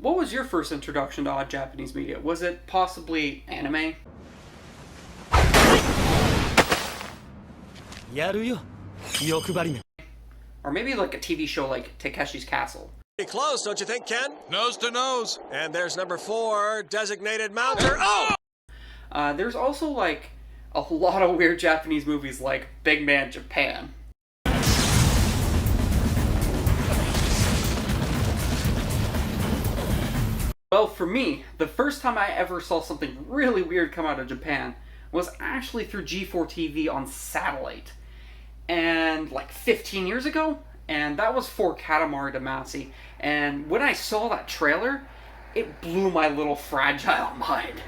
What was your first introduction to odd Japanese media? Was it possibly anime? やるよ欲張りね Or maybe like a TV show like Takeshi's Castle? Pretty close, don't you think, Ken? Nose to nose. And there's number 4, Designated Mounter. Oh! There's also like a lot of weird Japanese movies like Big Man Japan. Well, for me, the first time I ever saw something really weird come out of Japan was actually through G4 TV on satellite. And like 15 years ago, and that was for Katamari Damacy. And when I saw that trailer, it blew my little fragile mind.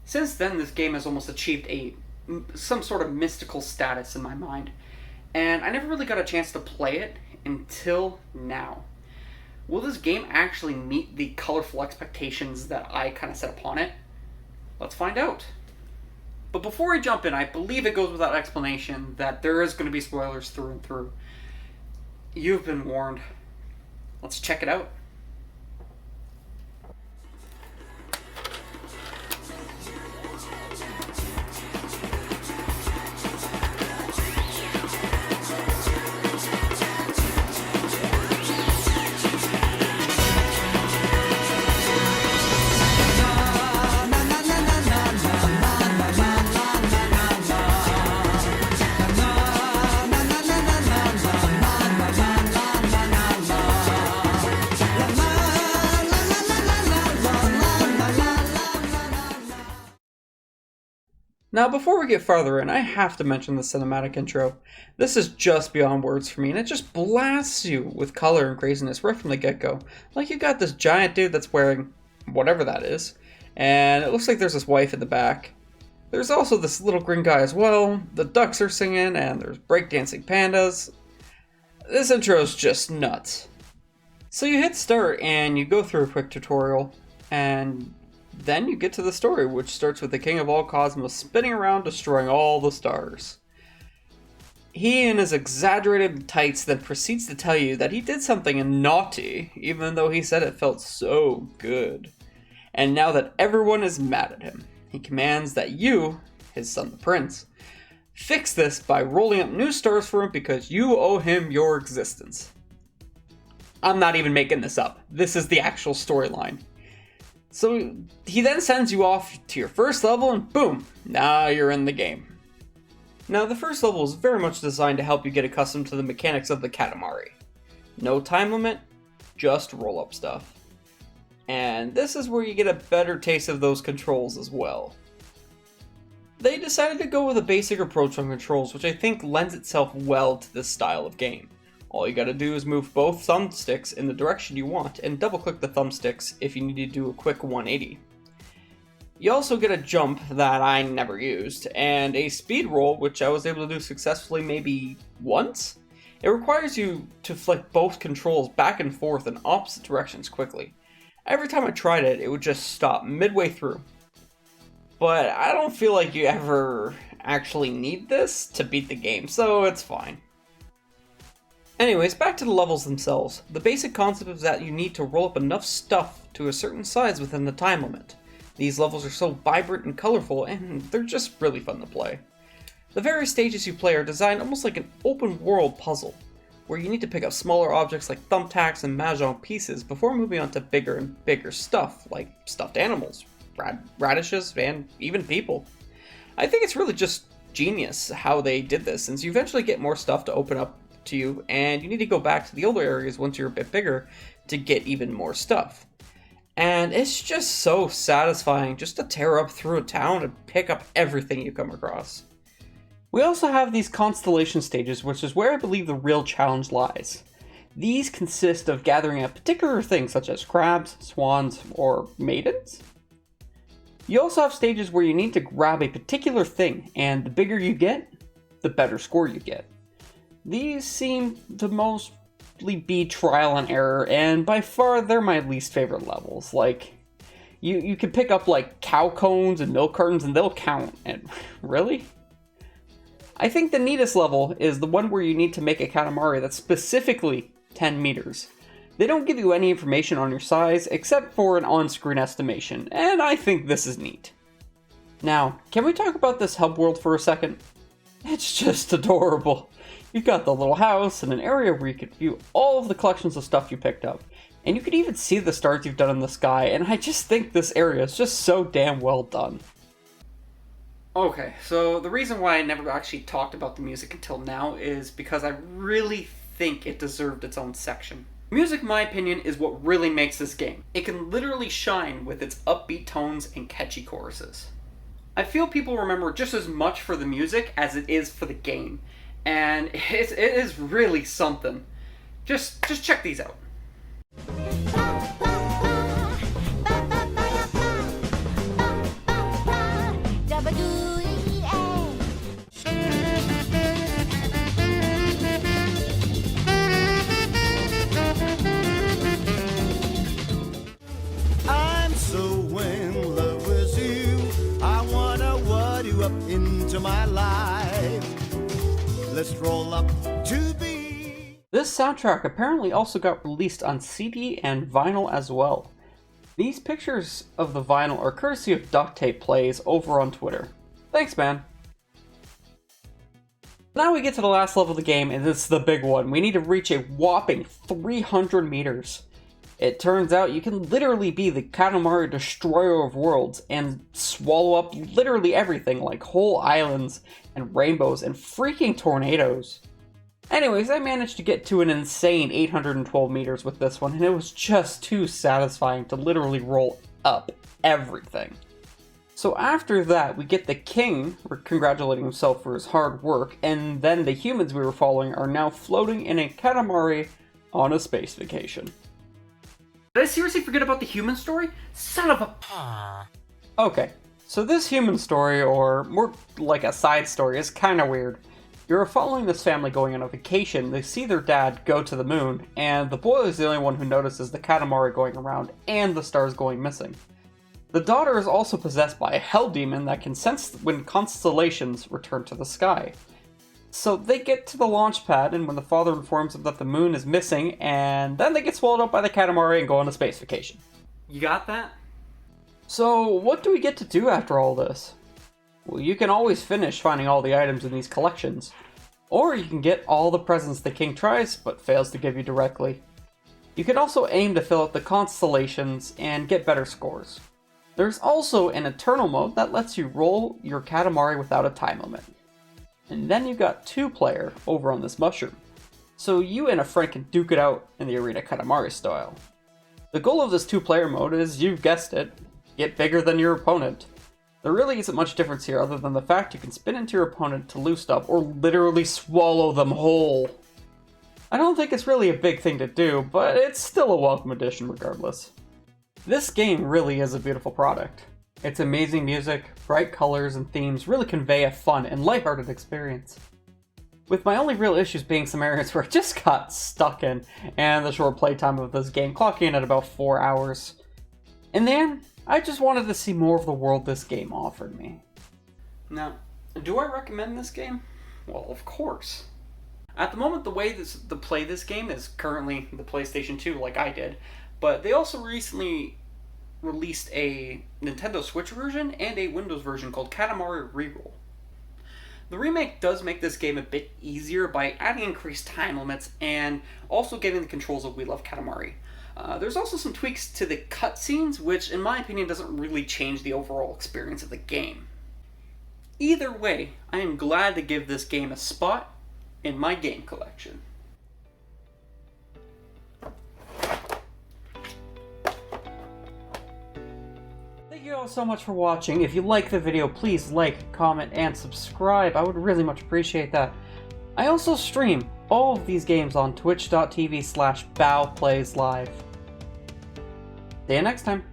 Since then, this game has almost achieved some sort of mystical status in my mind. And I never really got a chance to play it until now. Will this game actually meet the colorful expectations that I kind of set upon it? Let's find out. But before I jump in, I believe it goes without explanation that there is going to be spoilers through and through. You've been warned. Let's check it out. Now, before we get farther in, I have to mention the cinematic intro. This is just beyond words for me, and it just blasts you with color and craziness right from the get-go. Like, you got this giant dude that's wearing whatever that is, and it looks like there's his wife in the back. There's also this little green guy as well, the ducks are singing, and there's breakdancing pandas. This intro is just nuts. So you hit start, and you go through a quick tutorial, and then you get to the story, which starts with the king of all cosmos spinning around destroying all the stars. He in his exaggerated tights then proceeds to tell you that he did something naughty, even though he said it felt so good. And now that everyone is mad at him, he commands that you, his son the prince, fix this by rolling up new stars for him because you owe him your existence. I'm not even making this up. This is the actual storyline. So he then sends you off to your first level and boom, now you're in the game. Now the first level is very much designed to help you get accustomed to the mechanics of the Katamari. No time limit, just roll up stuff. And this is where you get a better taste of those controls as well. They decided to go with a basic approach on controls, which I think lends itself well to this style of game. All you gotta do is move both thumbsticks in the direction you want, and double click the thumbsticks if you need to do a quick 180. You also get a jump that I never used, and a speed roll, which I was able to do successfully maybe once. It requires you to flick both controls back and forth in opposite directions quickly. Every time I tried it, it would just stop midway through. But I don't feel like you ever actually need this to beat the game, so it's fine. Anyways, back to the levels themselves. The basic concept is that you need to roll up enough stuff to a certain size within the time limit. These levels are so vibrant and colorful, and they're just really fun to play. The various stages you play are designed almost like an open world puzzle, where you need to pick up smaller objects like thumbtacks and mahjong pieces before moving on to bigger and bigger stuff, like stuffed animals, radishes, and even people. I think it's really just genius how they did this, since you eventually get more stuff to open up to you, and you need to go back to the older areas once you're a bit bigger to get even more stuff. And it's just so satisfying just to tear up through a town and pick up everything you come across. We also have these constellation stages, which is where I believe the real challenge lies. These consist of gathering a particular thing such as crabs, swans, or maidens. You also have stages where you need to grab a particular thing, and the bigger you get, the better score you get. These seem to mostly be trial and error, and by far they're my least favorite levels. Like, you can pick up like cow cones and milk cartons and they'll count, and really? I think the neatest level is the one where you need to make a Katamari that's specifically 10 meters. They don't give you any information on your size except for an on-screen estimation, and I think this is neat. Now, can we talk about this hub world for a second? It's just adorable. You've got the little house and an area where you can view all of the collections of stuff you picked up. And you can even see the stars you've done in the sky, and I just think this area is just so damn well done. Okay, so the reason why I never actually talked about the music until now is because I really think it deserved its own section. Music, in my opinion, is what really makes this game. It can literally shine with its upbeat tones and catchy choruses. I feel people remember just as much for the music as it is for the game, and it is really something. Just check these out. I'm so in love with you. I wanna wad you up into my life. Let's roll up to be. This soundtrack apparently also got released on CD and vinyl as well. These pictures of the vinyl are courtesy of Duct Tape Plays over on Twitter. Thanks, man. Now we get to the last level of the game, and this is the big one. We need to reach a whopping 300 meters. It turns out you can literally be the Katamari Destroyer of Worlds and swallow up literally everything, like whole islands and rainbows and freaking tornadoes. Anyways, I managed to get to an insane 812 meters with this one, and it was just too satisfying to literally roll up everything. So after that, we get the king congratulating himself for his hard work, and then the humans we were following are now floating in a Katamari on a space vacation. Did I seriously forget about the human story? Son of a... Okay, so this human story, or more like a side story, is kinda weird. You're following this family going on a vacation, they see their dad go to the moon, and the boy is the only one who notices the Katamari going around and the stars going missing. The daughter is also possessed by a hell demon that can sense when constellations return to the sky. So they get to the launch pad, and when the father informs them that the moon is missing, and then they get swallowed up by the Katamari and go on a space vacation. You got that? So what do we get to do after all this? Well, you can always finish finding all the items in these collections, or you can get all the presents the king tries but fails to give you directly. You can also aim to fill out the constellations and get better scores. There's also an eternal mode that lets you roll your Katamari without a time limit. And then you've got 2-player over on this mushroom, so you and a friend can duke it out in the arena Katamari style. The goal of this 2-player mode is, you've guessed it, get bigger than your opponent. There really isn't much difference here other than the fact you can spin into your opponent to loot stuff or literally swallow them whole. I don't think it's really a big thing to do, but it's still a welcome addition regardless. This game really is a beautiful product. Its amazing music, bright colors, and themes really convey a fun and lighthearted experience. With my only real issues being some areas where I just got stuck in, and the short playtime of this game clocking in at about 4 hours. In the end, I just wanted to see more of the world this game offered me. Now, do I recommend this game? Well, of course. At the moment, the way to play this game is currently the PlayStation 2, like I did, but they also recently released a Nintendo Switch version and a Windows version called Katamari Reroll. The remake does make this game a bit easier by adding increased time limits and also getting the controls of We Love Katamari. There's also some tweaks to the cutscenes, which in my opinion doesn't really change the overall experience of the game. Either way, I am glad to give this game a spot in my game collection. Thank you all so much for watching. If you like the video, please like, comment, and subscribe. I would really much appreciate that. I also stream all of these games on twitch.tv/BowPlaysLive. See you next time.